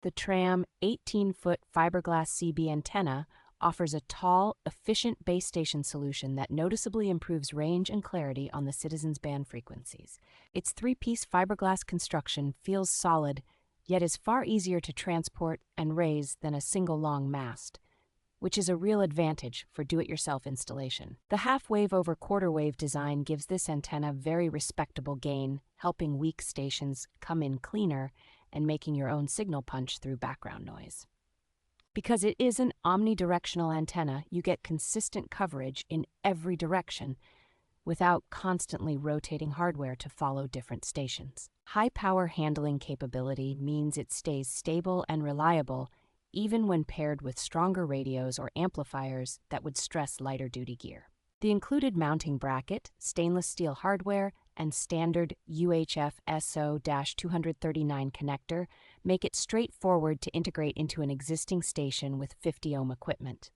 The Tram 18-foot fiberglass CB antenna offers a tall, efficient base station solution that noticeably improves range and clarity on the citizens' band frequencies. Its three-piece fiberglass construction feels solid, yet is far easier to transport and raise than a single long mast, which is a real advantage for do-it-yourself installation. The half-wave over quarter-wave design gives this antenna very respectable gain, helping weak stations come in cleaner and making your own signal punch through background noise. Because it is an omnidirectional antenna, you get consistent coverage in every direction without constantly rotating hardware to follow different stations. High power handling capability means it stays stable and reliable even when paired with stronger radios or amplifiers that would stress lighter duty gear. The included mounting bracket, stainless steel hardware, and standard UHF SO-239 connector make it straightforward to integrate into an existing station with 50 ohm equipment.